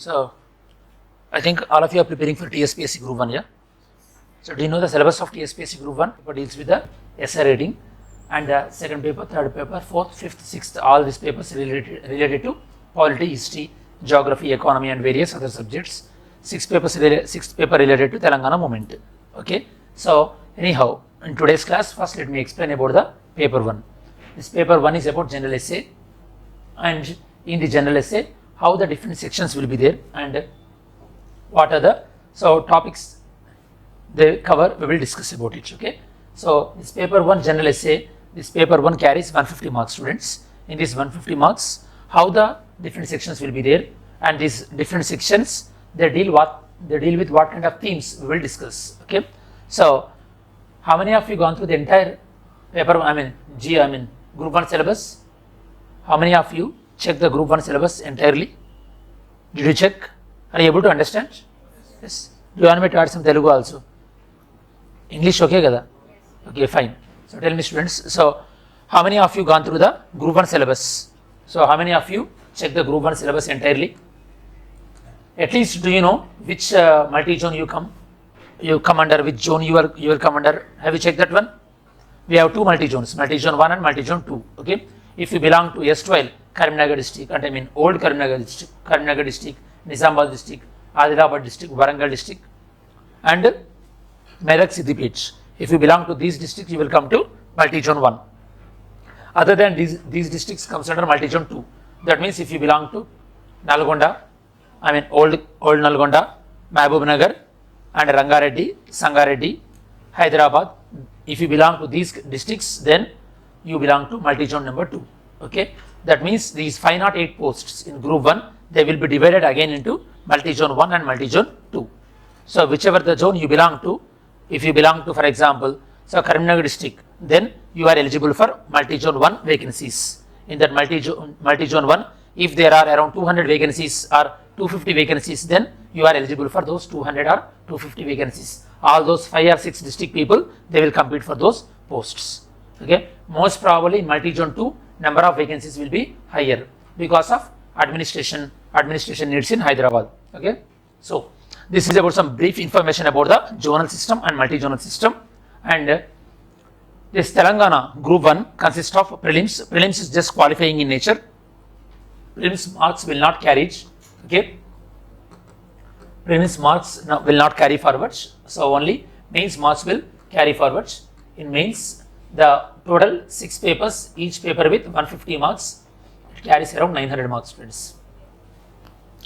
So, I think all of you are preparing for TSPSC Group 1, yeah? So, do you know the syllabus of TSPSC Group 1? It deals with the essay reading and the second paper, third paper, fourth, fifth, sixth, all these papers related to polity, history, geography, economy and various other subjects. Sixth paper related to Telangana movement. Okay. So, anyhow, in today's class, first let me explain about the paper 1. This paper 1 is about general essay, and in the general essay, how the different sections will be there and what are the topics they cover, we will discuss about it. Okay. So, this paper 1 general essay, this paper 1 carries 150 marks, students. In this 150 marks, how the different sections will be there, and these different sections they deal with what kind of themes we will discuss. Okay. So, how many of you gone through the entire paper, Group 1 syllabus? How many of you checked the Group 1 syllabus entirely? Did you check? Are you able to understand? Yes. Do you want me to add some Telugu also? English okay kada? Okay, fine. So tell me, students, so how many of you gone through the Group 1 syllabus? So how many of you checked the Group 1 syllabus entirely? At least do you know which multi-zone you come under, which zone you will come under? Have you checked that one? We have two multi-zones, multi-zone 1 and multi-zone 2. Okay. If you belong to S12, Karimnagar district, and old Karimnagar district, Nizamabad district, Adilabad district, Warangal district, and Medak Siddipet. If you belong to these districts, you will come to multi-zone 1. Other than these districts comes under multi-zone 2. That means if you belong to Nalgonda, old Nalgonda, Mahbub Nagar, and Rangareddy, Sangareddy, Hyderabad. If you belong to these districts, then you belong to multi-zone number 2. Okay. That means these 508 posts in Group 1, they will be divided again into multi-zone 1 and multi-zone 2. So, whichever the zone you belong to, if you belong to, for example, so Karimnagar district, then you are eligible for multi-zone 1 vacancies. In that multi-zone 1, if there are around 200 vacancies or 250 vacancies, then you are eligible for those 200 or 250 vacancies. All those 5 or 6 district people, they will compete for those posts. Okay. Most probably in multi-zone 2, number of vacancies will be higher because of administration needs in Hyderabad. Okay. So, this is about some brief information about the zonal system and multi-zonal system. And this Telangana Group 1 consists of prelims. Prelims is just qualifying in nature. Prelims marks will not carry. Okay. Prelims marks will not carry forwards. So, only mains marks will carry forwards. In mains, the total 6 papers, each paper with 150 marks, it carries around 900 marks, friends.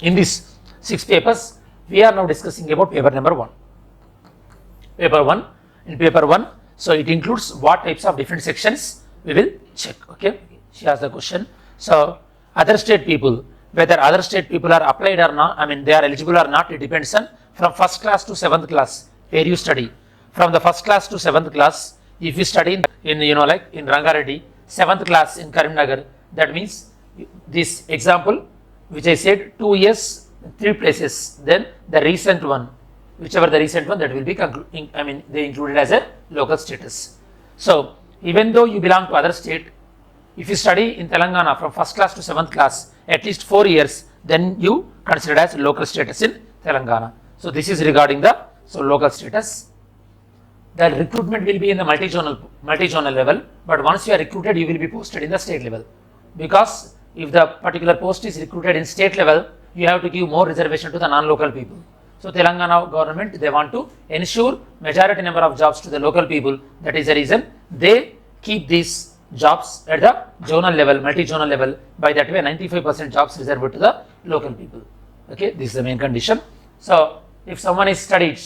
In these 6 papers, we are now discussing about paper number 1. Paper 1, in paper 1, so it includes what types of different sections we will check. Okay, she asked the question. So, other state people, whether other state people are applied or not, they are eligible or not, it depends on from 1st class to 7th class, where you study. From the 1st class to 7th class, if you study in Rangareddy, 7th class in Karimnagar, that means this example which I said 2 years, 3 places, then the recent one, whichever the recent one, that will be they included as a local status. So, even though you belong to other state, if you study in Telangana from 1st class to 7th class, at least 4 years, then you considered as local status in Telangana. So, this is regarding the local status. The recruitment will be in the multi-zonal level, but once you are recruited, you will be posted in the state level. Because if the particular post is recruited in state level, you have to give more reservation to the non-local people. So, Telangana government, they want to ensure majority number of jobs to the local people. That is the reason they keep these jobs at the zonal level, multi-zonal level. By that way, 95% jobs reserved to the local people. Okay, this is the main condition. So, if someone is studied,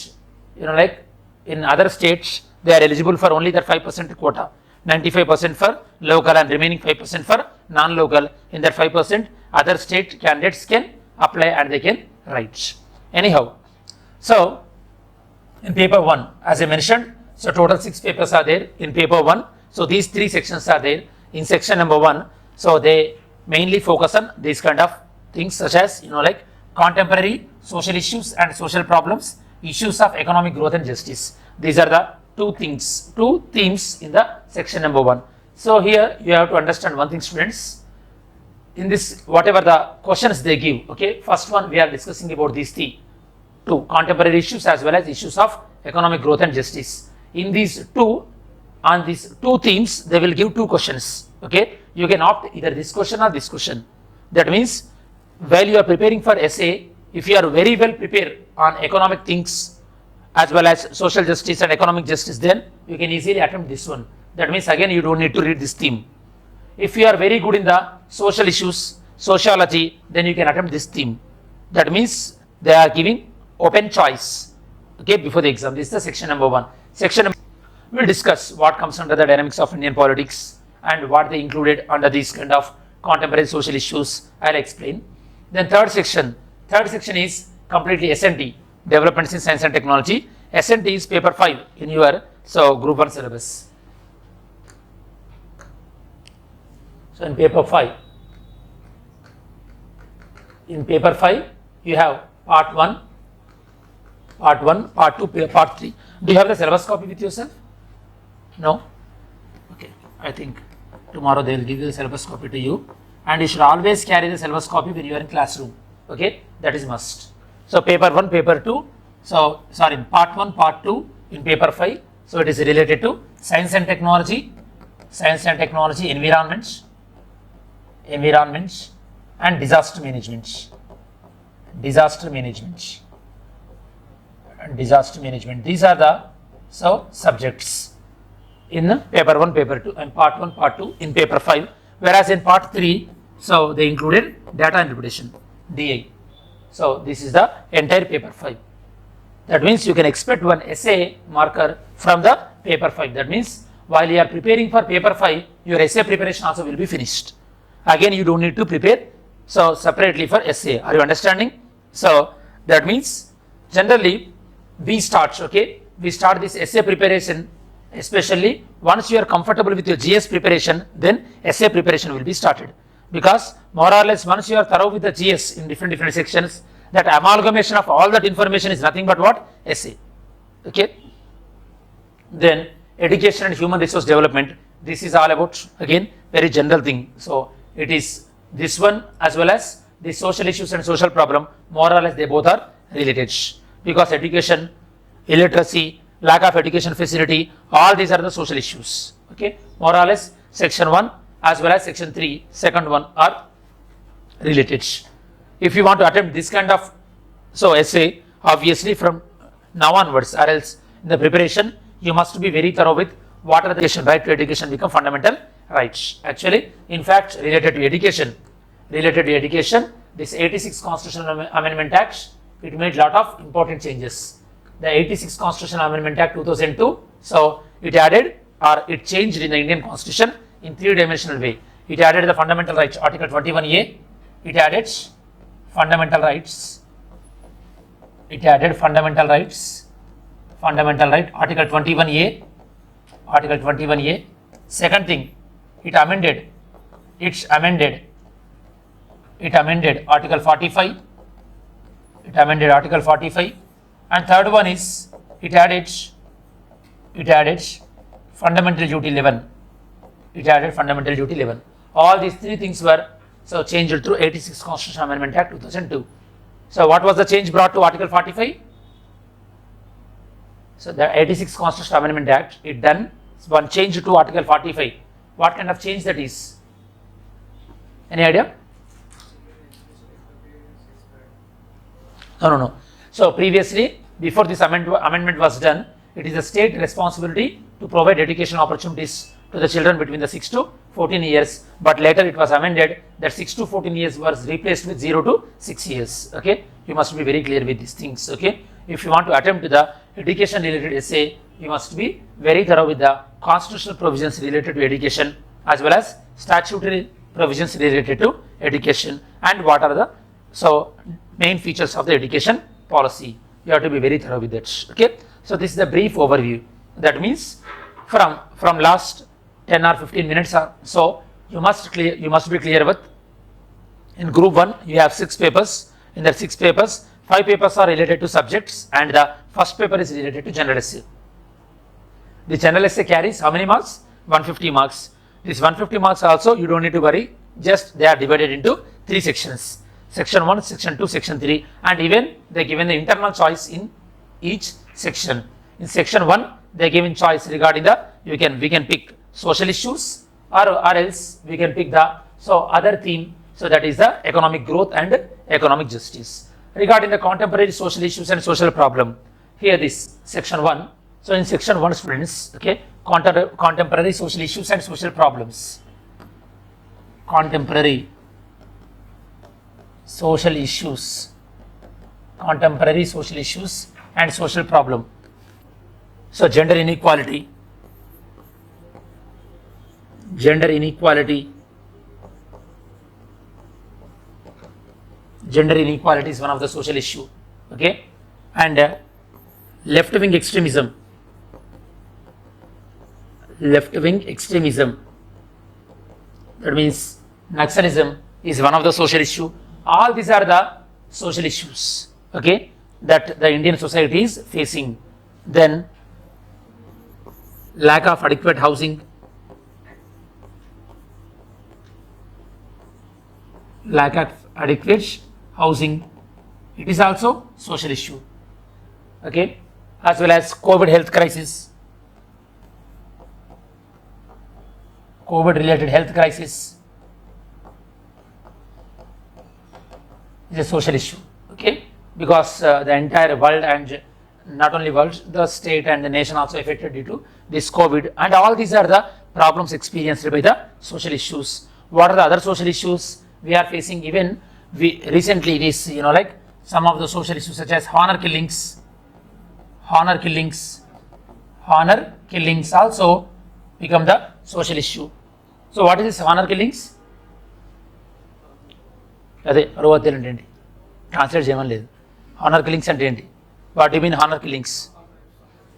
in other states, they are eligible for only that 5% quota, 95% for local and remaining 5% for non-local. In that 5%, other state candidates can apply and they can write. Anyhow, so in paper 1, as I mentioned, so total 6 papers are there in paper 1. So these 3 sections are there in section number 1. So they mainly focus on these kind of things such as contemporary social issues and social problems, issues of economic growth and justice. These are the two themes in the section number 1. So here you have to understand one thing, students. in this, whatever the questions they give, okay, first one we are discussing about these two contemporary issues as well as issues of economic growth and justice. In these two, on these two themes, they will give two questions, okay. You can opt either this question or this question. That means while you are preparing for essay, if you are very well prepared on economic things as well as social justice and economic justice, then you can easily attempt this one. That means again you don't need to read this theme. If you are very good in the social issues, sociology, then you can attempt this theme. That means they are giving open choice, okay, before the exam. This is the section number 1. Section number, we will discuss what comes under the dynamics of Indian politics and what they included under these kind of contemporary social issues. I will explain. Then third section is completely S&T, developments in science and technology. S&T is paper 5 in your group 1 syllabus. So in paper 5, you have part 1, part 2, part 3. Do you have the syllabus copy with yourself? No? Okay, I think tomorrow they will give you the syllabus copy to you, and you should always carry the syllabus copy when you are in classroom, okay, that is must. So paper 1, paper 2, part 1, part 2 in paper 5, so it is related to science and technology, environment and disaster management. These are the subjects in paper 1, paper 2 and part 1, part 2 in paper 5, whereas in part 3, so they included data interpretation, DI. So this is the entire paper 5. That means you can expect one essay marker from the paper 5. That means while you are preparing for paper 5, your essay preparation also will be finished. Again, you don't need to prepare separately for essay. Are you understanding? So that means generally we start this essay preparation, especially once you are comfortable with your GS preparation, then essay preparation will be started. Because more or less once you are thorough with the GS in different sections, that amalgamation of all that information is nothing but what? Essay. Okay. Then education and human resource development, this is all about, again, very general thing. So it is this one as well as the social issues and social problem, more or less they both are related, because education, illiteracy, lack of education facility, all these are the social issues. Okay, more or less section 1 as well as section 3, second one are related. If you want to attempt this kind of essay, obviously from now onwards or else in the preparation, you must be very thorough with what are the education, right to education become fundamental rights. Actually, in fact, related to education, this 86 Constitutional Amendment Act, it made lot of important changes. The 86 Constitutional Amendment Act 2002, so it added or it changed in the Indian Constitution in 3-dimensional way. It added the fundamental rights, Article 21A, it added fundamental rights, Article 21A, second thing, it amended Article 45, and third one is it added fundamental duty 11. All these three things were changed through 86 Constitutional Amendment Act 2002. So what was the change brought to Article 45? So the 86 Constitutional Amendment Act, it done one change to Article 45. What kind of change that is? Any idea? No. So previously, before this amendment was done, it is a state responsibility to provide education opportunities to the children between the 6 to 14 years. But later it was amended that 6 to 14 years was replaced with 0 to 6 years. Okay, you must be very clear with these things. Okay, if you want to attempt the education related essay, you must be very thorough with the constitutional provisions related to education as well as statutory provisions related to education and what are the main features of the education policy. You have to be very thorough with that. Okay, so this is the brief overview. That means from last 10 or 15 minutes or so, you must be clear with, in group 1 you have 6 papers. In the 6 papers, 5 papers are related to subjects and the first paper is related to general essay. The general essay carries how many marks? 150 marks. This 150 marks also you don't need to worry. just they are divided into 3 sections. Section 1, Section 2, Section 3, and even they given the internal choice in each section. In Section 1, they given choice regarding the we can pick social issues or else we can pick the other theme. So that is the economic growth and economic justice. Regarding the contemporary social issues and social problem, here this Section 1. So in Section 1, students, okay, contemporary social issues and social problems. Contemporary social issues and social problem. So gender inequality is one of the social issue, okay, and left-wing extremism, that means Naxalism is one of the social issue. All these are the social issues, okay, that the Indian society is facing. Then lack of adequate housing, it is also social issue, okay, as well as COVID health crisis, COVID related health crisis is a social issue, okay, because the entire world and not only world, the state and the nation also affected due to this COVID, and all these are the problems experienced by the social issues. What are the other social issues we are facing? Even we recently this, like some of the social issues such as honor killings also become the social issue. So what is this honor killings? అదే అరువత్తులు అంటే ఏంటి? Translate చేయమని లేదు. Honour killings అంటే ఏంటి? What you mean honour killings?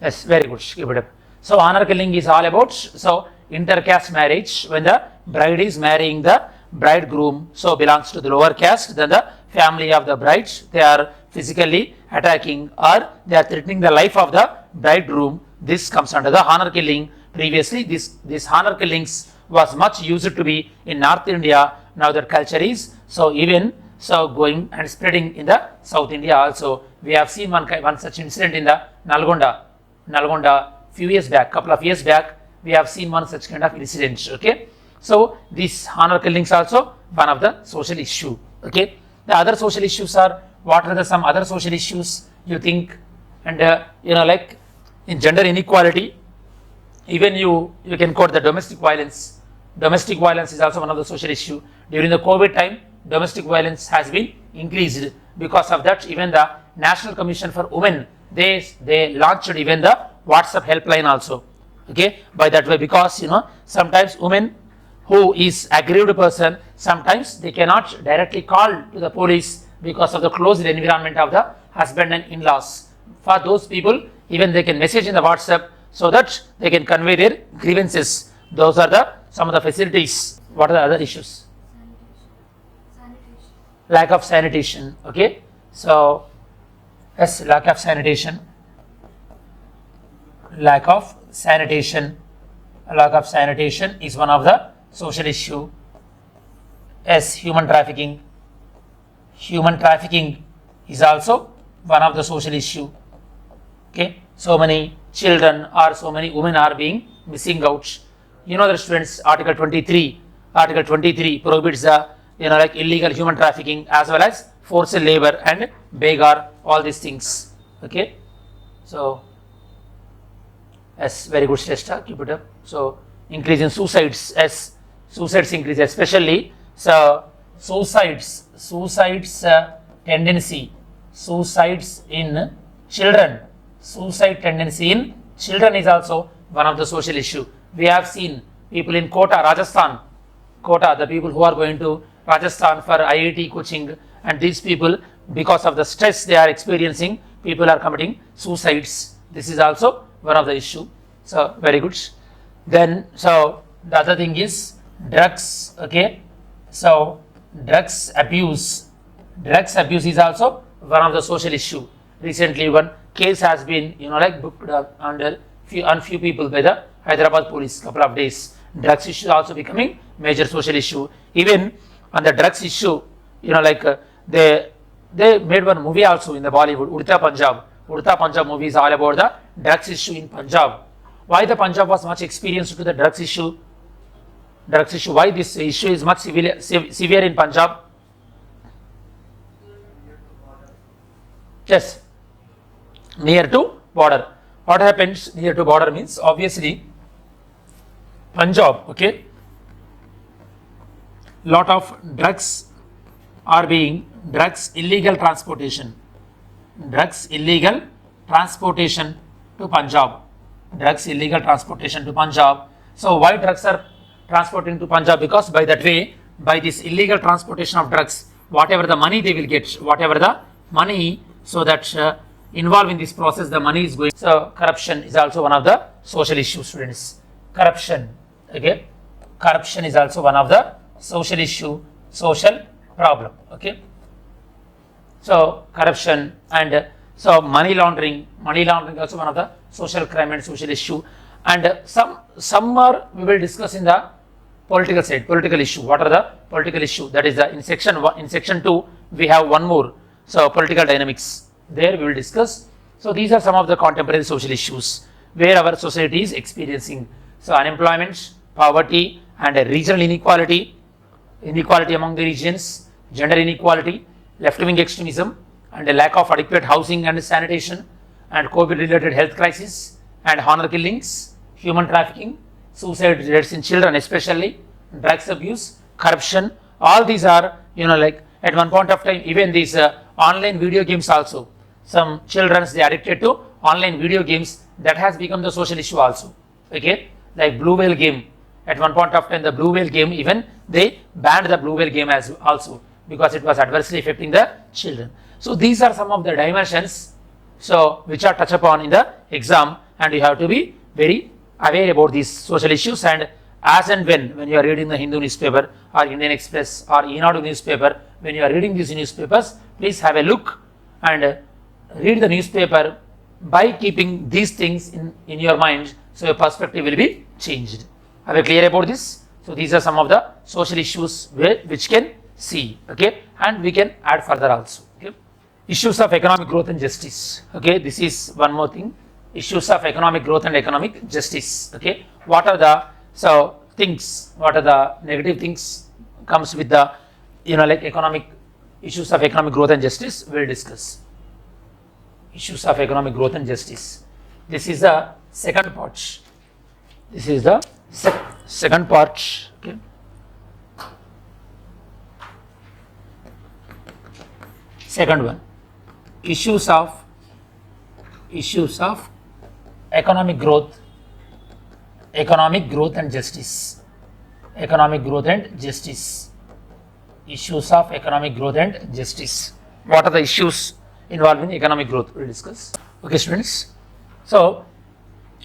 Yes, very good. Keep it up. So honor killing is all about intercaste marriage, when the bride is marrying the bridegroom, so belongs to the lower caste than the family of the bride. They are physically attacking or they are threatening the life of the bridegroom. This comes under the honor killing. Previously, this honor killings was much used to be in North India. Now that culture is even going and spreading in the South India also. We have seen one such incident in the Nalgonda couple of years back. We have seen one such kind of incident, okay. So this honor killings also one of the social issue, okay. The other social issues are, what are some other social issues you think? And like in gender inequality, even you can quote the domestic violence. Domestic violence is also one of the social issue. During the COVID time, domestic violence has been increased. Because of that, even the National Commission for Women, they launched even the WhatsApp helpline also, okay. By that way, because sometimes women who is aggrieved person, sometimes they cannot directly call to the police because of the closed environment of the husband and in-laws. For those people, even they can message in the WhatsApp so that they can convey their grievances. Those are some of the facilities. What are the other issues? Lack of sanitation, okay. So yes, lack of sanitation is one of the social issue. Yes, human trafficking is also one of the social issue, okay. So many children or so many women are being missing out. The students, Article 23 prohibits the like illegal human trafficking as well as forced labor and beggar, all these things, okay. So yes, very good, Shrestha, keep it up. So increase in suicides, as suicides increase, especially suicides tendency in children. Suicide tendency in children is also one of the social issue. We have seen people in Kota, Rajasthan, the people who are going to Rajasthan for IIT coaching, and these people, because of the stress they are experiencing, people are committing suicides. This is also one of the issue. So very good. Then the other thing is drugs, okay. So drugs abuse is also one of the social issue. Recently one case has been booked under few people by the Hyderabad police couple of days. drugs issue is also becoming major social issue. Even on the drugs issue, they made one movie also in the Bollywood, Udta Punjab. Udta Punjab movie is all about the drugs issue in Punjab. Why the Punjab was much experienced to the drugs issue? Why this issue is much severe in Punjab? Yes, near to border. What happens near to border means obviously Punjab, okay, lot of drugs are being, illegal transportation to Punjab. So why drugs are transporting to Punjab? Because by that way, by this illegal transportation of drugs, whatever the money they will get, so that involved in this process, the money is going. So corruption is also one of the social issues, students. Corruption is also one of the social issue, social problem. Okay. So corruption and so money laundering also one of the social crime and social issue. And some more we will discuss in the political side, political issue. What are the political issue? That is in section 1. In section 2, we have one more. So political dynamics. There we will discuss. So these are some of the contemporary social issues where our society is experiencing. So unemployment, poverty, and regional inequality among the regions, gender inequality, left-wing extremism, and a lack of adequate housing and sanitation, and COVID-related health crisis, and honor killings, human trafficking, suicide rates in children especially, drugs abuse, corruption. All these are, at one point of time, even these online video games also. Some children, they are addicted to online video games. That has become the social issue also. Okay, like Blue Whale game. At one point of time, the Blue Whale game, even they banned the Blue Whale game as also because it was adversely affecting the children. So these are some of the dimensions, so which are touched upon in the exam, and you have to be very aware about these social issues. And as and when you are reading the Hindu newspaper or Indian Express or Enadu newspaper, when you are reading these newspapers, please have a look and read the newspaper by keeping these things in your mind, so your perspective will be changed. Are we clear about this? So these are some of the social issues which can see, okay, and we can add further also. Okay, issues of economic growth and justice. Okay, this is one more thing. Issues of economic growth and economic justice. Okay, what are the things? What are the negative things comes with the economic issues of economic growth and justice? We'll discuss issues of economic growth and justice. This is the second part. This is the second part. Okay. Second one, issues of economic growth and justice. Issues of economic growth and justice. What are the issues involving economic growth? We'll discuss. Okay, students. So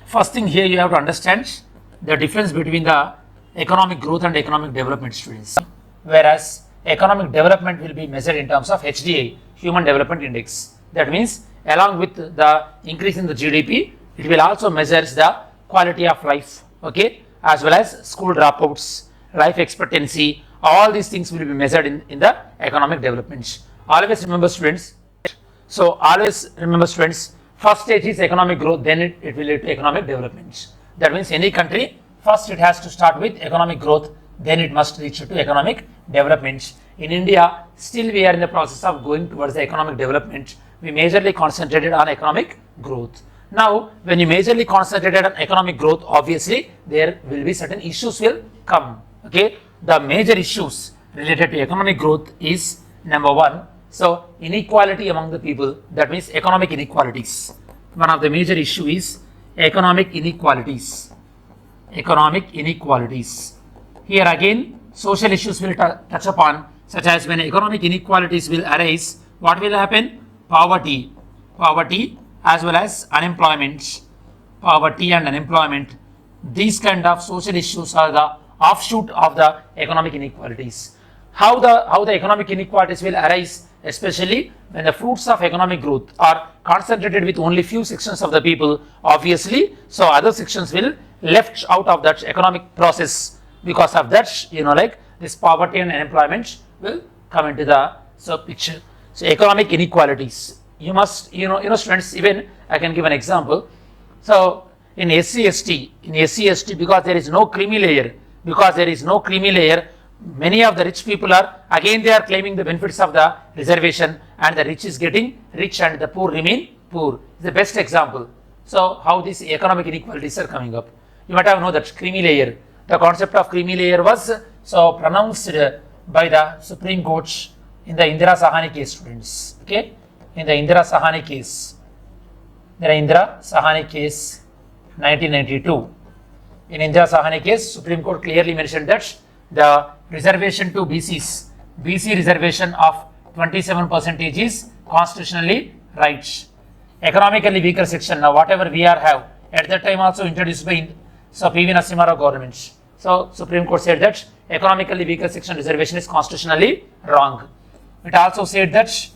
first thing here, you have to understand the difference between the economic growth and economic development, students. Whereas economic development will be measured in terms of HDI, Human Development Index. That means along with the increase in the GDP, it will also measure the quality of life, okay, as well as school dropouts, life expectancy. All these things will be measured in the economic development. Always remember, students. First stage is economic growth, then it will lead to economic development. That means any country, first it has to start with economic growth, then it must reach to economic development. In India, still we are in the process of going towards the economic development. We majorly concentrated on economic growth. Now, when you majorly concentrated on economic growth, obviously there will be certain issues will come. Okay, the major issues related to economic growth is number one. So inequality among the people, that means economic inequalities. One of the major issue is economic inequalities. Here again, social issues will touch upon, such as when economic inequalities will arise, what will happen? Poverty as well as unemployment. Poverty and unemployment. These kind of social issues are the offshoot of the economic inequalities. How the economic inequalities will arise, especially when the fruits of economic growth are concentrated with only few sections of the people, obviously, so other sections will left out of that economic process. Because of that, this poverty and unemployment will come into the picture. So economic inequalities. You must, students, even I can give an example. So in SC/ST, because there is no creamy layer, many of the rich people they are claiming the benefits of the reservation, and the rich is getting rich and the poor remain poor. It's the best example. So how these economic inequalities are coming up. You might have known that creamy layer. The concept of creamy layer was pronounced by the Supreme Court in the Indira Sahani case, students. Okay, in the Indira Sahani case, 1992. In Indira Sahani case, Supreme Court clearly mentioned that the reservation to BCs, BC reservation of 27% is constitutionally right. Economically weaker section, now whatever VR have, at that time also introduced by PV Narasimha Rao government. So Supreme Court said that economically weaker section reservation is constitutionally wrong. It also said that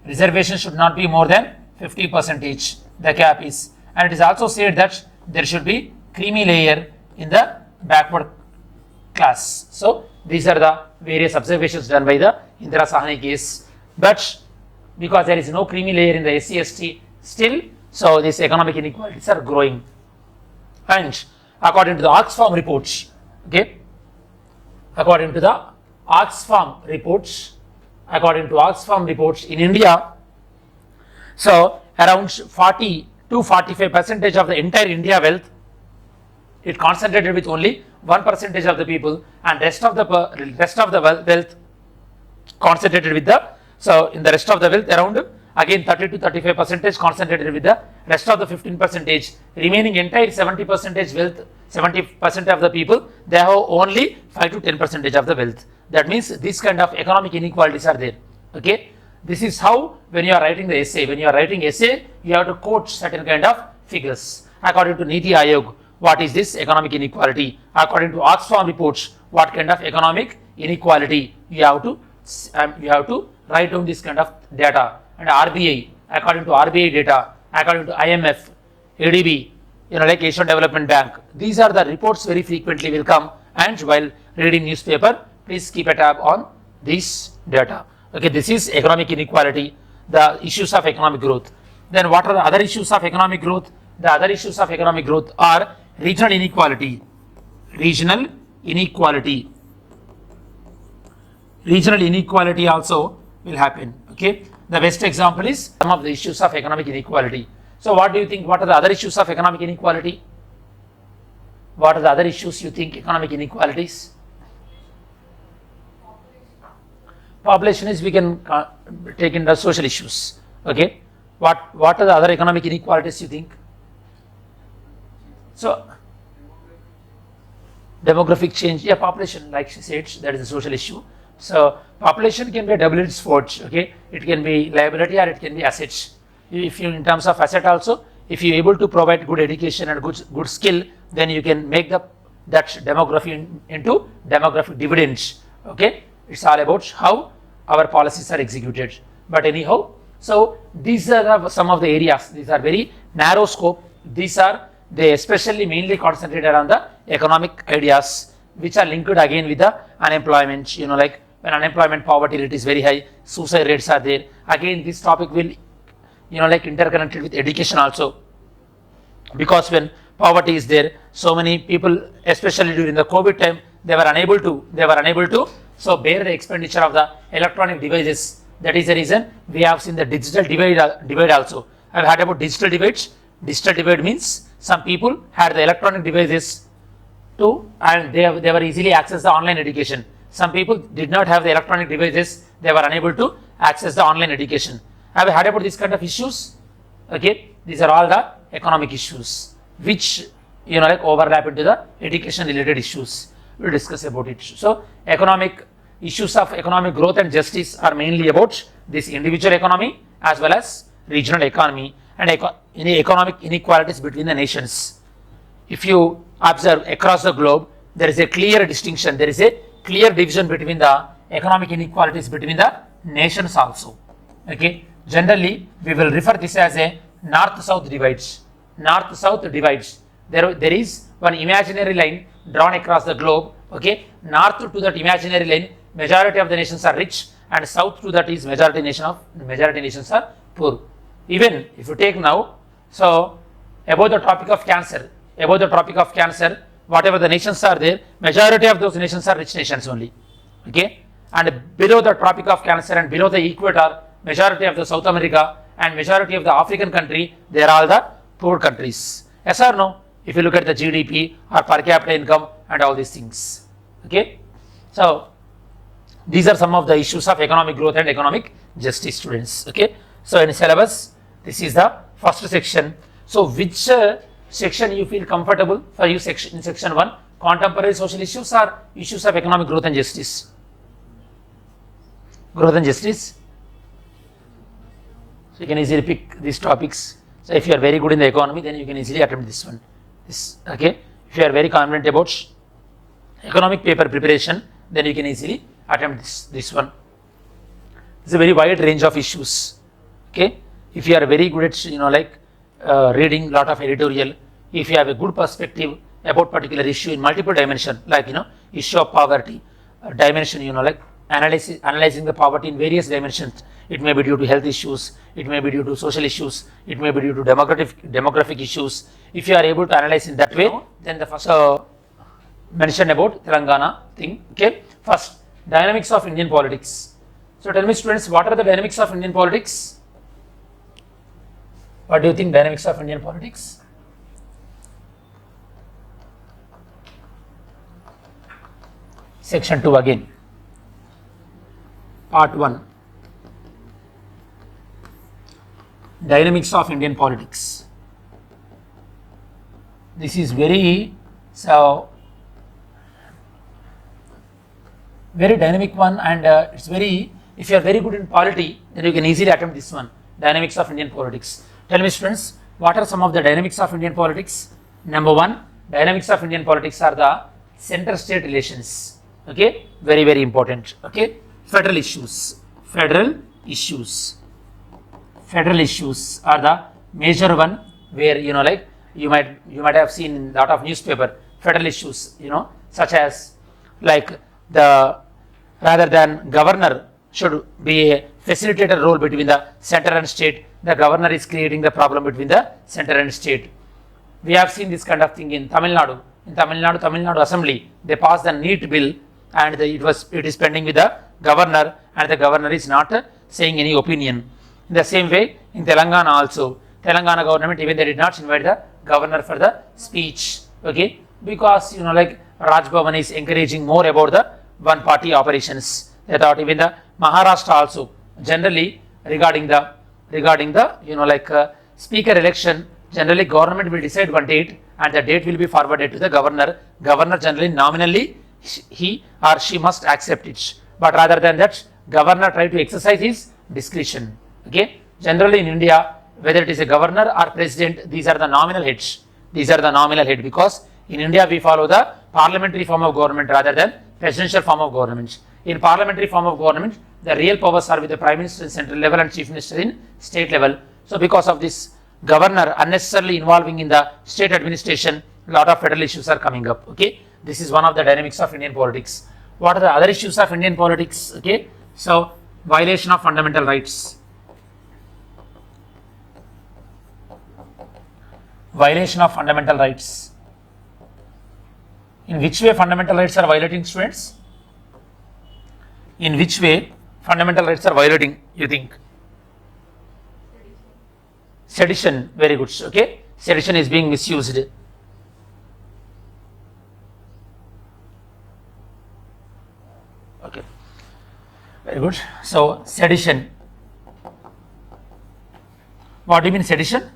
reservation should not be more than 50%, the cap is, and it is also said that there should be creamy layer in the backward class. So these are the various observations done by the Indira Sahani case. But because there is no creamy layer in the SC/ST still, so these economic inequalities are growing. And according to the Oxfam reports, according to Oxfam reports in India, so around 40 to 45% of the entire India wealth, it concentrated with only 1% of the people, and rest of the wealth concentrated with the, so in the rest of the wealth around again 30 to 35% concentrated with the rest of the 15%, remaining entire 70% wealth, 70% of the people, they have only 5 to 10% of the wealth. That means this kind of economic inequalities are there. Okay, this is how when you are writing the essay, you have to quote certain kind of figures. According to Niti Aayog, what is this economic inequality? According to Oxfam reports, what kind of economic inequality you have to write down this kind of data. And RBI, according to RBI data, according to IMF, ADB, like Asian Development Bank, these are the reports very frequently will come. And while reading newspaper, please keep a tab on this data. Okay, this is economic inequality, the issues of economic growth. Then what are the other issues of economic growth? The other issues of economic growth are regional inequality. Regional inequality also will happen. Okay, the best example is some of the issues of economic inequality. So what do you think? What are the other issues of economic inequality? What are the other issues you think economic inequalities? Population is, we can take in the social issues. Okay, what are the other economic inequalities you think? So demographic change, population, like she said, that is a social issue. So population can be a double-edged sword. Okay, it can be liability or it can be assets. If you, in terms of asset also, if you are able to provide good education and good skill, then you can make that demography into demographic dividends. Okay, it's all about how our policies are executed. But anyhow, so these are some of the areas. These are very narrow scope. They especially mainly concentrated on the economic ideas, which are linked again with the unemployment. Like when unemployment, poverty rate is very high, suicide rates are there. Again, this topic will, interconnected with education also, because when poverty is there, so many people, especially during the COVID time, they were unable to bear the expenditure of the electronic devices. That is the reason we have seen the digital divide also. I have heard about digital divides. Digital divide means some people had the electronic devices too, and they were easily access the online education. Some people did not have the electronic devices, they were unable to access the online education. Have you heard about these kind of issues? Okay, these are all the economic issues which overlap into the education related issues. We'll discuss about it. So economic issues of economic growth and justice are mainly about this individual economy as well as regional economy and economic inequalities between the nations. If you observe across the globe, there is a clear distinction, there is a clear division between the economic inequalities between the nations also. Okay, generally we will refer this as a north-south divides. North-south divides. There is one imaginary line drawn across the globe. Okay, north to that imaginary line, majority of the nations are rich, and south to that is majority nations are poor. Even if you take now, so above the Tropic of Cancer, whatever the nations are there, majority of those nations are rich nations only. Okay, and below the Tropic of Cancer and below the equator, majority of the South America and majority of the African country, they are all the poor countries. Yes or no? If you look at the GDP or per capita income and all these things. Okay, so these are some of the issues of economic growth and economic justice, students. Okay, so in syllabus, this is the first section. So which section you feel comfortable for you in section 1? Contemporary social issues or issues of economic growth and justice? Growth and justice. So you can easily pick these topics. So if you are very good in the economy, then you can easily attempt this one. Okay. If you are very confident about economic paper preparation, then you can easily attempt this one. It's a very wide range of issues. Okay. If you are very good at reading lot of editorial, if you have a good perspective about particular issue in multiple dimension, like issue of poverty dimension, analyzing the poverty in various dimensions. It may be due to health issues, it may be due to social issues, it may be due to demographic issues. If you are able to analyze in that way, then the first mention about Telangana thing. Okay, first, dynamics of Indian politics. So tell me, students, what are the dynamics of Indian politics? What do you think dynamics of Indian politics? Section 2 again. Part 1. Dynamics of Indian politics. This is very dynamic one, and it's very, if you are very good in polity, then you can easily attempt this one, dynamics of Indian politics. Tell me, students, what are some of the dynamics of Indian politics? Number 1, dynamics of Indian politics are the center-state relations. Okay, very important. Okay, federal issues are the major one, where you might have seen in lot of newspaper federal issues, such as rather than governor should be a facilitator role between the center and state, the governor is creating the problem between the center and state. We have seen this kind of thing in Tamil Nadu. In Tamil Nadu Assembly, they passed the NEET bill, and it is pending with the governor, and the governor is not saying any opinion. In the same way, in Telangana also, Telangana government, even they did not invite the governor for the speech. Okay, because Raj Bhavan is encouraging more about the one party operations. They thought even the Maharashtra also, generally regarding the speaker election, generally government will decide one date, and the date will be forwarded to the governor. Governor generally nominally he or she must accept it, but rather than that, governor try to exercise his discretion. Okay, generally in India, whether it is a governor or president, these are the nominal heads. Because in India we follow the parliamentary form of government rather than presidential form of government. In parliamentary form of government, the real powers are with the prime minister in central level and chief minister in state level. So because of this, governor unnecessarily involving in the state administration, a lot of federal issues are coming up. Okay, this is one of the dynamics of Indian politics. What are the other issues of Indian politics? Okay, so violation of fundamental rights. Violation of fundamental rights. In which way fundamental rights are violating, students? In which way fundamental rights are violating, you think? Sedition, very good. Okay, sedition is being misused. Okay, very good. So sedition. What do you mean sedition?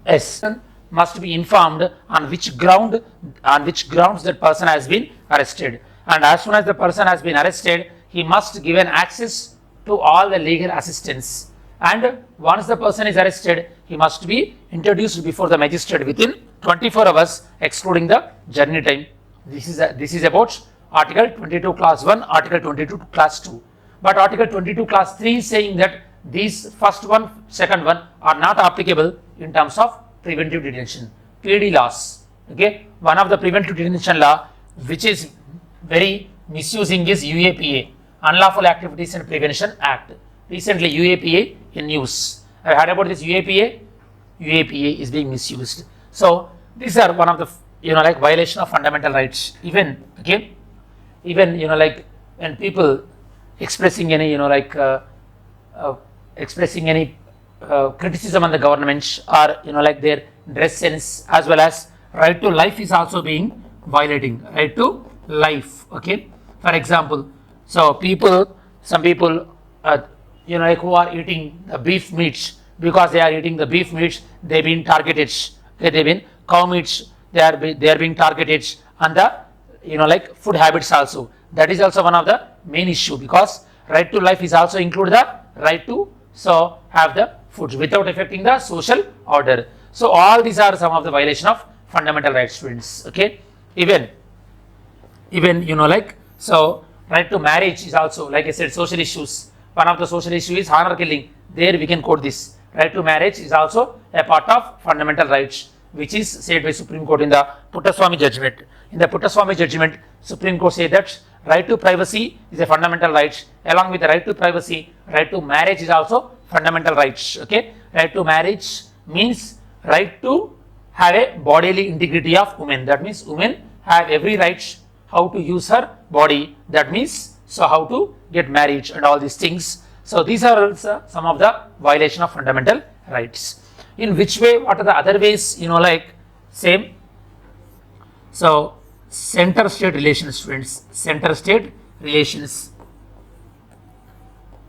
Yes, must be informed on which grounds that person has been arrested, and as soon as the person has been arrested, he must give an access to all the legal assistance, and once the person is arrested, he must be introduced before the magistrate within 24 hours, excluding the journey time. This is about Article 22 Clause 1, Article 22 Clause 2. But Article 22 Clause 3 is saying that these first one, second one are not applicable in terms of preventive detention, PD laws. Okay, one of the preventive detention law which is very misusing is UAPA, Unlawful Activities and Prevention Act. Recently UAPA in news. I heard about this UAPA. UAPA is being misused. So these are one of the like violation of fundamental rights. Even like when people expressing any expressing any criticism on the government or like their dress sense as well as right to life is also being violating, right to life. Okay, for example, so some people like who are eating the beef meats, because they are eating the beef meats, they've been targeted. Okay, they've been cow meats, they are being targeted, and the like food habits also. That is also one of the main issue, because right to life is also include the right to have the food without affecting the social order. So all these are some of the violation of fundamental rights, students. Okay, even like right to marriage is also, like I said, social issues. One of the social issues is honor killing. There we can quote this. Right to marriage is also a part of fundamental rights, which is said by Supreme Court in the Puttaswamy judgment. In the Puttaswamy judgment, Supreme Court said that right to privacy is a fundamental right. Along with the right to privacy, right to marriage is also fundamental rights. Okay, right to marriage means right to have a bodily integrity of women. That means women have every right how to use her body. That means how to get married and all these things. So these are also some of the violation of fundamental rights. In which way? What are the other ways? Like same. So center-state relations, students. Center-state relations.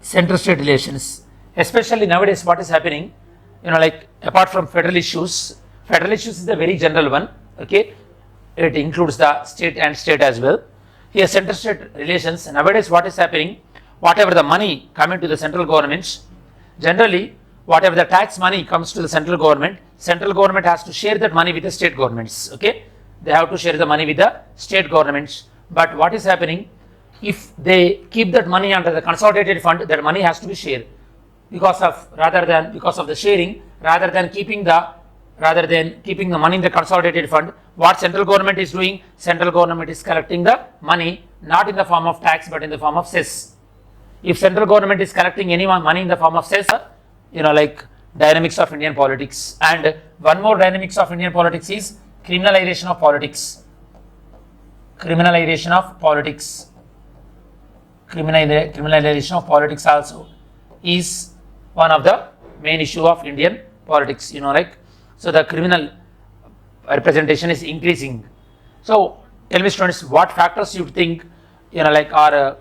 Center-state relations. Especially nowadays, what is happening? Like apart from federal issues is a very general one. Okay, it includes the state and state as well. Here, center-state relations. Nowadays, what is happening? Whatever the money coming to the central government, generally, whatever the tax money comes to the central government has to share that money with the state governments. Okay, they have to share the money with the state governments. But what is happening? If they keep that money under the consolidated fund, that money has to be shared because of the sharing, rather than keeping the money in the consolidated fund. What central government is doing? Central government is collecting the money not in the form of tax but in the form of cess. If central government is collecting any money in the form of cess, like dynamics of Indian politics. And one more dynamics of Indian politics is criminalization of politics. Criminalization of politics. Criminalization of politics also is one of the main issue of Indian politics. So the criminal representation is increasing. So tell me, students, what factors you think like are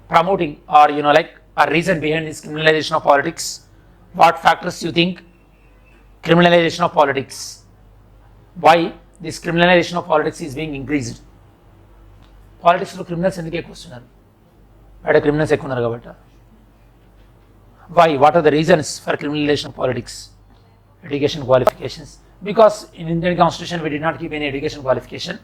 promoting or like a reason behind this criminalization of politics? What factors you think criminalization of politics? Why this criminalization of politics is being increased? Politics lo criminals enduku ekkustunaru? Ade criminals ekkunaru kabatti. Why? What are the reasons for criminalization of politics? Education qualifications. Because in Indian Constitution we did not keep any education qualification.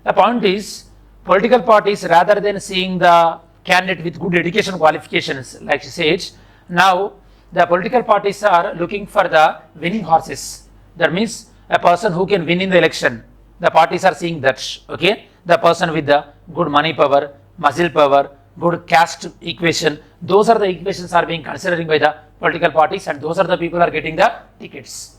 The point is, political parties, rather than seeing the candidate with good education qualifications, like she said, now the political parties are looking for the winning horses. That means a person who can win in the election. The parties are seeing that. Okay, the person with the good money power, muscle power, good caste equation. Those are the equations are being considered by the political parties, and those are the people are getting the tickets.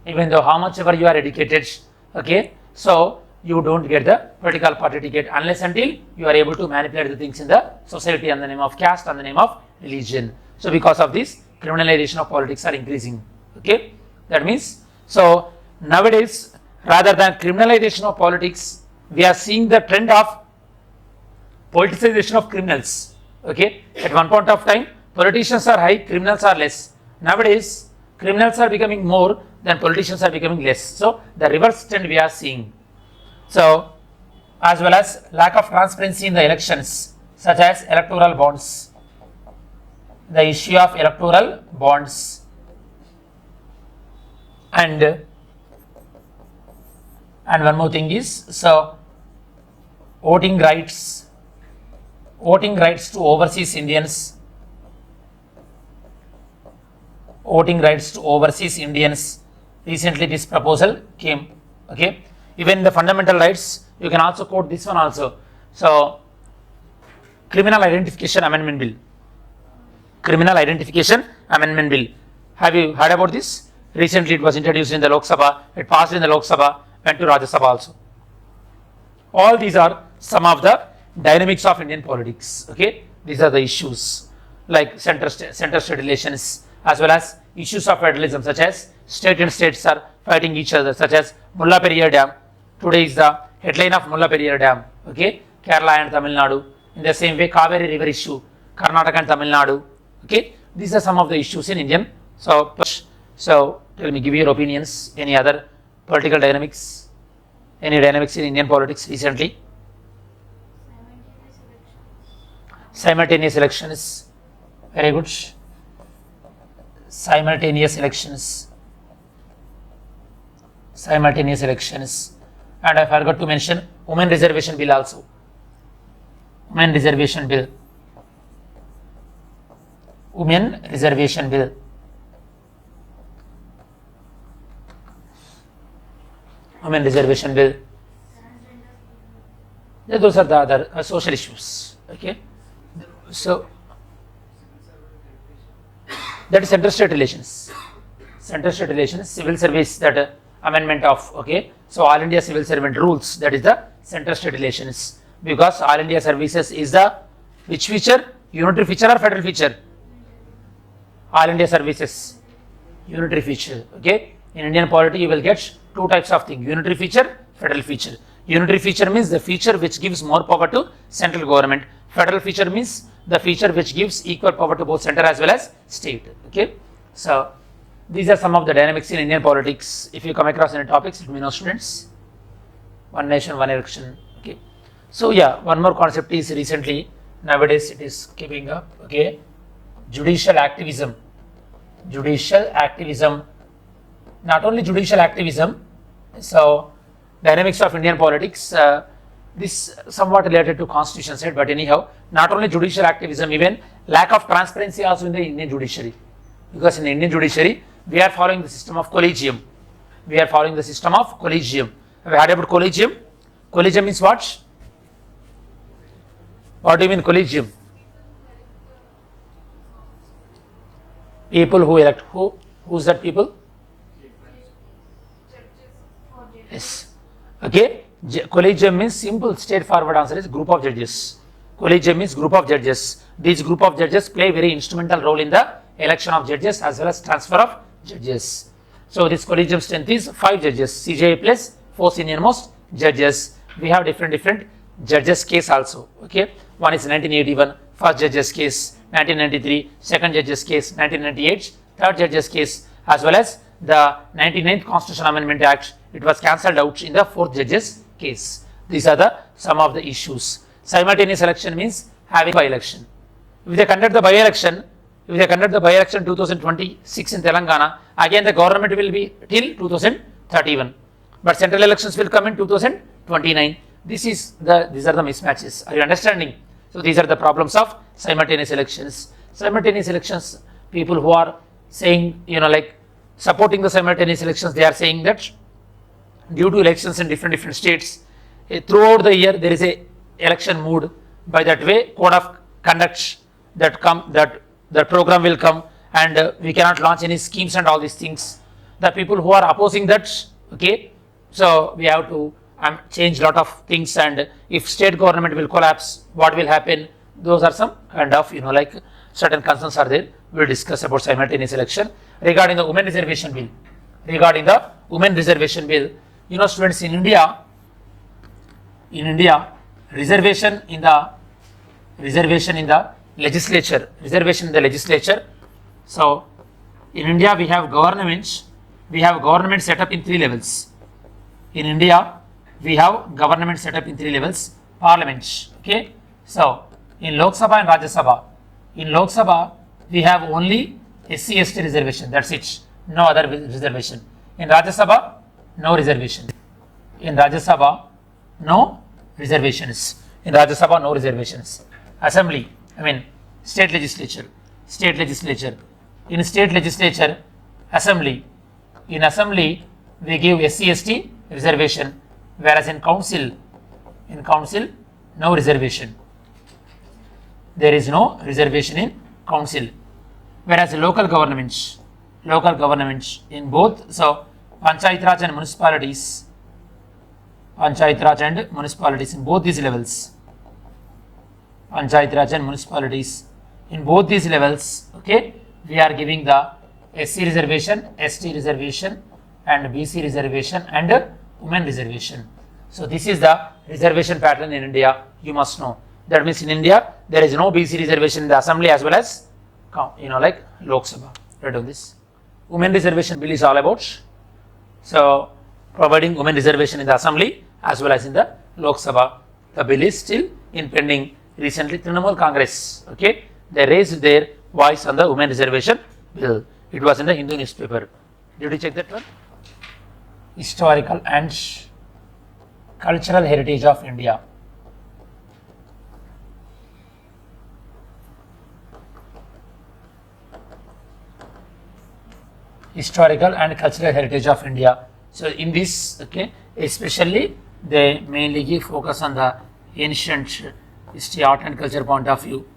Even though how much ever you are educated, okay, so you don't get the political party ticket unless until you are able to manipulate the things in the society on the name of caste, on the name of religion. So because of this, criminalization of politics are increasing. Okay, that means, so nowadays, rather than criminalization of politics, we are seeing the trend of politicization of criminals. Okay, at one point of time, politicians are high, criminals are less. Nowadays, criminals are becoming more than politicians are becoming less. So the reverse trend we are seeing. So as well as lack of transparency in the elections, such as electoral bonds, the issue of electoral bonds, and one more thing is, so voting rights to overseas Indians, voting rights to overseas Indians. Recently this proposal came, okay. Even the fundamental rights, you can also quote this one also. So, Criminal Identification Amendment Bill. Criminal Identification Amendment Bill. Have you heard about this? Recently it was introduced in the Lok Sabha, it passed in the Lok Sabha, went to Rajya Sabha also. All these are some of the dynamics of Indian politics, okay. These are the issues like center-state relations, as well as issues of federalism, such as state and states are fighting each other, such as Mulla Periyar Dam. Today is the headline of Mulla Periyar Dam, okay, Kerala and Tamil Nadu. In the same way, Kaveri River issue, Karnataka and Tamil Nadu, okay. These are some of the issues in Indian. So tell me, give your opinions. Any other political dynamics? Any dynamics in Indian politics recently? Simultaneous elections. Very good. Simultaneous elections. Simultaneous elections. And I forgot to mention Women Reservation Bill also. Women Reservation Bill. Women Reservation Bill. Women Reservation Bill. Yeah, those are the other social issues. Okay. So that is center-state relations. Center-state relations, civil service, that amendment of, okay. So All India Civil Servant Rules, that is the center-state relations. Because All India Services is the which feature? Unitary feature or federal feature? All India Services, unitary feature, okay. In Indian polity, you will get two types of thing: unitary feature, federal feature. Unitary feature means the feature which gives more power to central government. Federal feature means the feature which gives equal power to both center as well as state, okay. So these are some of the dynamics in Indian politics. If you come across any topics, let me know, students. One nation, one election, okay. So yeah, one more concept is recently, nowadays it is keeping up, okay. Judicial activism. Judicial activism. Not only judicial activism, so dynamics of Indian politics, this somewhat related to constitution side, but anyhow, not only judicial activism, even lack of transparency also in the Indian judiciary. Because in the Indian judiciary, we are following the system of collegium. We are following the system of collegium. Have you heard about collegium? Collegium means what? What do you mean collegium? People who elect. Who's that people? Yes. Okay. Collegium means simple, straightforward answer is group of judges. Collegium means group of judges. These group of judges play very instrumental role in the election of judges as well as transfer of judges. So this collegium strength is 5 judges, CJI plus 4 senior most judges. We have different judges case also. Okay. One is 1981, first judges case, 1993, second judges case, 1998, third judges case, as well as the 99th Constitutional Amendment Act. It was cancelled out in the 4th judges case. These are some of the issues. Simultaneous election means having by-election. If they conduct the by-election, 2026 in Telangana, again the government will be till 2031. But central elections will come in 2029. These are the mismatches. Are you understanding? So these are the problems of simultaneous elections. Simultaneous elections, people who are saying, like supporting the simultaneous elections, they are saying that due to elections in different states, throughout the year there is a election mood. By that way, code of conduct that program will come, and we cannot launch any schemes and all these things. The people who are opposing that, okay, so we have to change lot of things, and if state government will collapse, what will happen? Those are some kind of, like certain concerns are there. We will discuss about simultaneous election. Regarding the women reservation bill, students, in India, reservation in the legislature. So in India we have government set up in 3 levels. In India we have government set up in 3 levels. Parliament. Okay. So in Lok Sabha and Rajya Sabha. In Lok Sabha we have only SC/ST reservation. That's it. No other reservation. In Rajya Sabha, no reservation. In Rajya Sabha, no reservations. Assembly, state legislature. In state legislature, assembly, in assembly we give SC/ST reservation, whereas in council no reservation. There is no reservation in council. Whereas local governments in both, so Panchayat Raj and municipalities in both these levels, Panchayat Raj and municipalities in both these levels, okay, we are giving the SC reservation, ST reservation and BC reservation and women reservation. So this is the reservation pattern in India, you must know. That means in India there is no BC reservation in the assembly as well as like Lok Sabha. Read on this. Women reservation bill is all about, so providing women reservation in the assembly as well as in the Lok Sabha. The bill is still in pending. Recently Trinamool Congress, okay, they raised their voice on the women reservation bill. It was in the Hindu newspaper. Did you check that one? Historical and cultural heritage of India. Historical and cultural heritage of India. So in this, okay, especially they mainly give focus on the ancient history, art and culture point of view,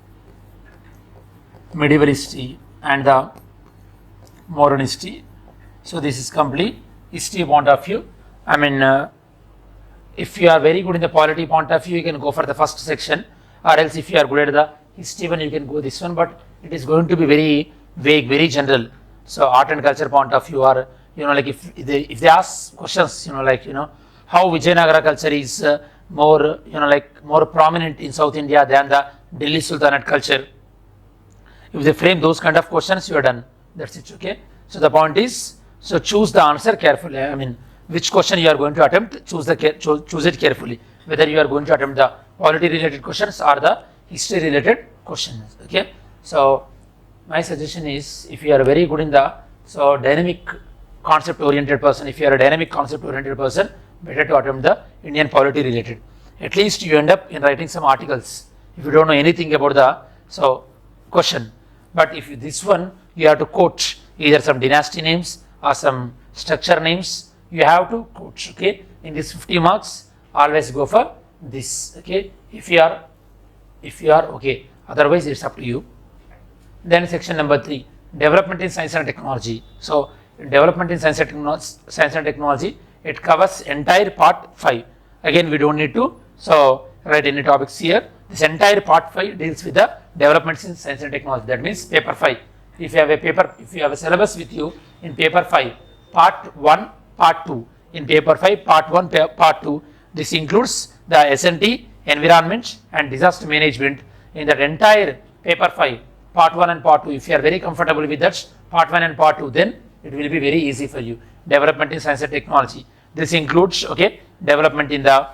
medieval history and the modern history. So this is complete history point of view. I mean, if you are very good in the polity point of view, you can go for the first section, or else if you are good at the history one, you can go this one, but it is going to be very vague, very general. So art and culture point of view, or like if they ask questions, how Vijayanagara culture is more more prominent in South India than the Delhi Sultanate culture. If they frame those kind of questions, you are done. That's it. Okay. So the point is, so choose the answer carefully. I mean, which question you are going to attempt, choose it carefully. Whether you are going to attempt the polity related questions or the history related questions. Okay. So my suggestion is, if you are very good in the dynamic concept oriented person, if you are a dynamic concept oriented person, better to attempt the Indian polity related. At least you end up in writing some articles if you don't know anything about the question. But if this one you have to quote either some dynasty names or some structure names, you have to quote. Okay, in this 50 marks, always go for this. Okay, if you are okay, otherwise it's up to you. Then section number 3, development in science and technology. So development in science and technology, it covers entire part 5. Again, we don't need to write any topics here. This entire part 5 deals with the developments in science and technology. That means paper 5. If you have a syllabus with you in paper 5, part 1, part 2. In paper 5, part 1, part 2, this includes the S&T, environment and disaster management. In that entire paper 5, part 1 and part 2, if you are very comfortable with that part 1 and part 2, then it will be very easy for you. Development in science and technology. This includes, okay, development in the,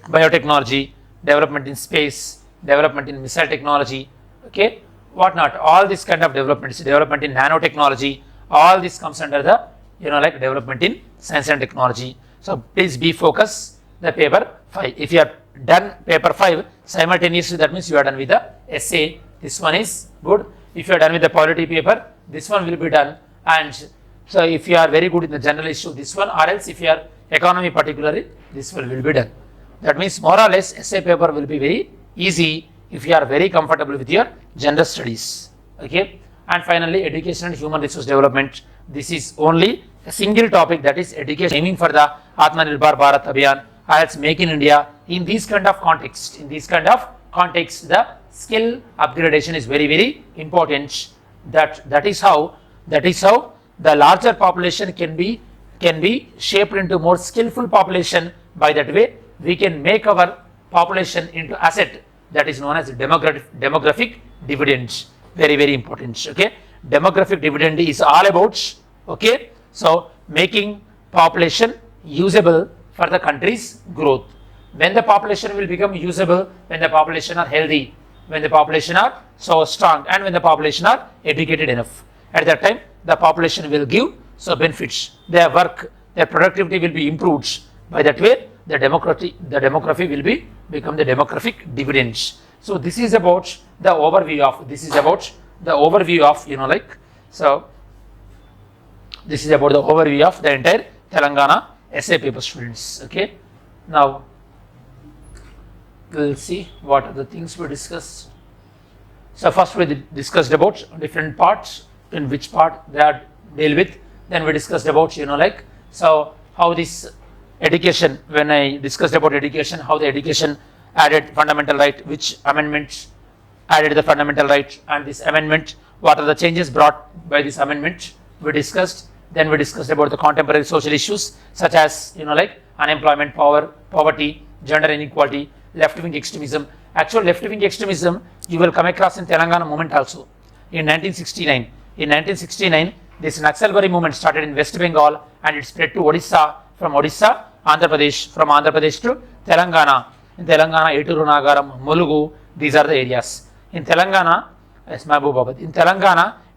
biotechnology, development in space, development in missile technology, okay, whatnot. All this kind of developments, development in nanotechnology, all this comes under the, development in science and technology. So please be focused the paper 5. If you are done paper 5 simultaneously, that means you are done with the essay. This one is good. If you are done with the polity paper, this one will be done. And so if you are very good in the general issue, this one, or else if you are economy particularly, this one will be done. That means more or less essay paper will be very easy if you are very comfortable with your general studies. Okay. And finally, education and human resource development. This is only a single topic, that is education, aiming for the Atmanirbhar Bharat Abhiyan, or else Make in India. In these kind of context, the skill upgradation is very, very important. That is how the larger population can be shaped into more skillful population. By that way, we can make our population into asset, that is known as demographic dividend. Very, very important. Okay, demographic dividend is all about, okay, so making population usable for the country's growth. When the population will become usable, when the population are healthy, when the population are so strong, and when the population are educated enough, at that time the population will give benefits. Their work, their productivity will be improved. By that way, the demography will become the demographic dividends. So this is about the overview of the overview of, so this is about the overview of the entire Telangana essay paper, students. Okay, now we will see what are the things we discussed. So first we discussed about different parts, in which part they are deal with. Then we discussed about, so how this education, when I discussed about education, how the education added fundamental right, which amendments added the fundamental right, and this amendment, what are the changes brought by this amendment, we discussed. Then we discussed about the contemporary social issues such as, unemployment, poverty, gender inequality, left-wing extremism. Actual left-wing extremism you will come across in Telangana movement also. In 1969, this Naxalbari movement started in West Bengal and it spread to Odisha, from Odisha, Andhra Pradesh, from Andhra Pradesh to Telangana. In Telangana, Eturu Nagaram, Mulugu, these are the areas. In Telangana,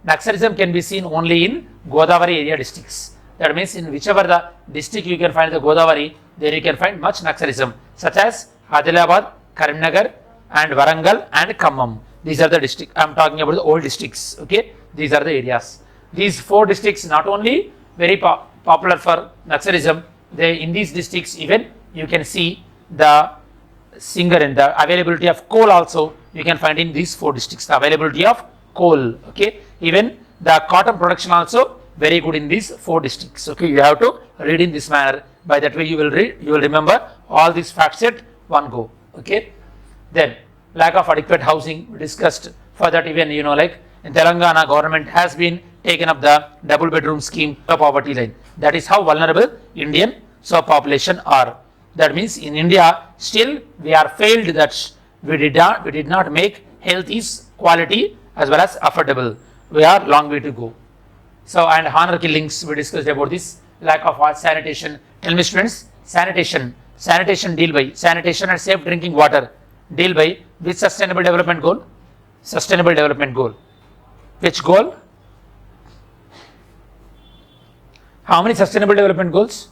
Naxalism can be seen only in Godavari area districts. That means in whichever the district you can find the Godavari, there you can find much Naxalism, such as Adilabad, Karimnagar, and Warangal and Khammam. These are the districts. I am talking about the old districts. Okay, these are the areas. These 4 districts not only very popular for Naxalism, in these districts even you can see the singer and the availability of coal also you can find in these 4 districts. The availability of coal. Okay, even the cotton production also very good in these 4 districts. Okay, you have to read in this manner. By that way you will read, you will remember all these facts at one go. Okay, then lack of adequate housing we discussed. For that, even in Telangana, government has been taken up the double bedroom scheme, the poverty line. That is how vulnerable Indian population are. That means in India still we are failed that we did not make health is quality as well as affordable. We are long way to go. So, and honor killings we discussed about this. Lack of sanitation. Tell me, students, sanitation deal by sanitation and safe drinking water deal by which sustainable development goal? Sustainable development goal. Which goal? How many sustainable development goals?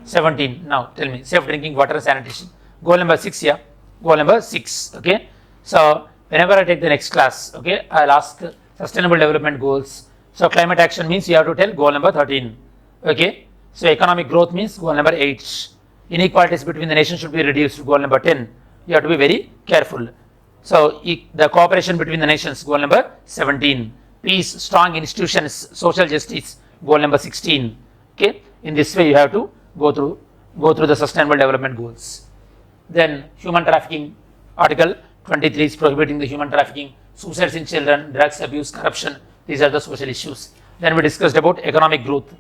17. Now tell me, safe drinking water and sanitation. Goal number 6 here. Goal number 6. Okay. So whenever I take the next class, okay, I'll ask sustainable development goals. So climate action means you have to tell goal number 13. Okay. So economic growth means goal number 8. Inequalities between the nations should be reduced, goal number 10. You have to be very careful. So the cooperation between the nations, goal number 17. Peace, strong institutions, social justice, goal number 16. Okay, in this way you have to go through the sustainable development goals. Then human trafficking, article 23 is prohibiting the human trafficking, suicides in children, drugs abuse, corruption. These are the social issues. Then we discussed about economic growth.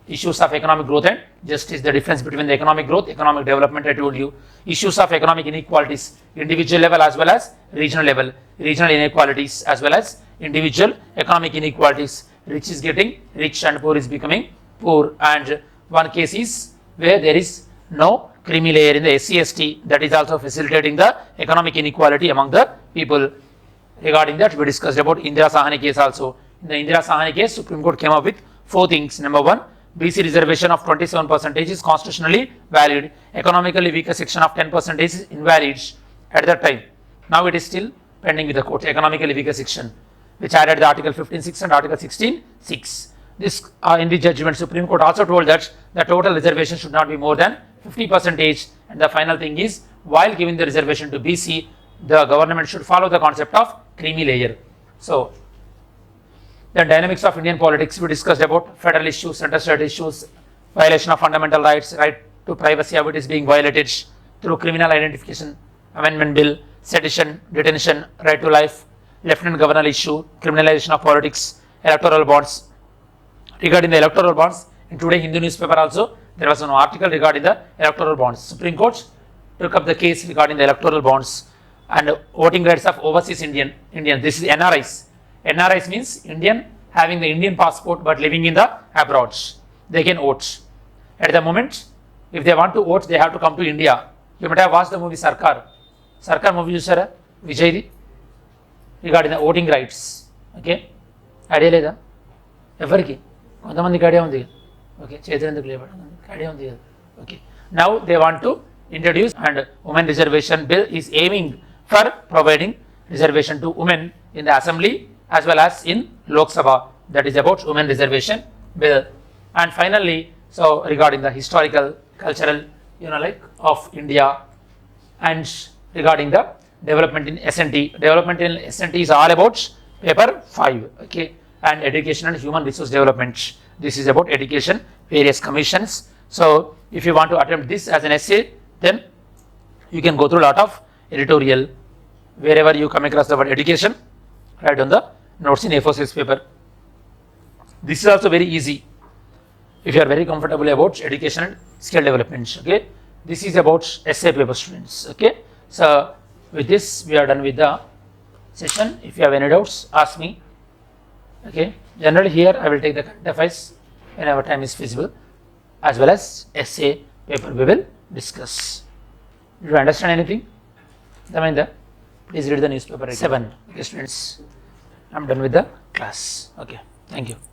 Issues of economic growth and justice, the difference between the economic growth, economic development, I told you. Issues of economic inequalities, individual level as well as regional level, regional inequalities as well as individual economic inequalities. Rich is getting rich and poor is becoming poor. And one case is where there is no creamy layer in the SC/ST, that is also facilitating the economic inequality among the people. Regarding that, we discussed about Indira Sahani case also. In the Indira Sahani case, Supreme Court came up with 4 things. Number 1, BC reservation of 27% is constitutionally valid. Economically weaker section of 10% is invalid at that time. Now it is still pending with the court. Economically weaker section, which added the Article 15(6) and Article 16(6). This in the judgment, Supreme Court also told that the total reservation should not be more than 50%. And the final thing is, while giving the reservation to BC, the government should follow the concept of creamy layer. So the dynamics of Indian politics, we discussed about federal issues, interstate issues, violation of fundamental rights, right to privacy, how it is being violated through criminal identification, amendment bill, sedition, detention, right to life, lieutenant governor issue, criminalization of politics, electoral bonds. Regarding the electoral bonds, in today Hindu newspaper also, there was an article regarding the electoral bonds. Supreme Court took up the case regarding the electoral bonds and voting rights of overseas Indians. This is NRIs. NRIs means Indian having the Indian passport but living in the abroad. They can vote. At the moment, if they want to vote, they have to come to India. You might have watched the movie Sarkar. Sarkar movie chusara Vijay regarding the voting rights. Okay, idea leda evariki kontamandiki idea undi. Okay, chedulenduku levadu idea undi. Okay, now they want to introduce, and women reservation bill is aiming for providing reservation to women in the assembly as well as in Lok Sabha, that is about women reservation bill. And finally, so regarding the historical, cultural, of India, and regarding the development in S&T. Development in S&T is all about paper 5, okay, and education and human resource development. This is about education, various commissions. So if you want to attempt this as an essay, then you can go through a lot of editorial. Wherever you come across the word education, write on the notes in A4 size paper. This is also very easy if you are very comfortable about education and skill development. Okay, this is about essay paper, students. Okay, so with this we are done with the session. If you have any doubts, ask me. Okay, generally here I will take the current affairs whenever time is feasible, as well as essay paper we will discuss. Do you understand anything? Please read the newspaper. 7. Okay, students, I am done with the class. Okay, thank you.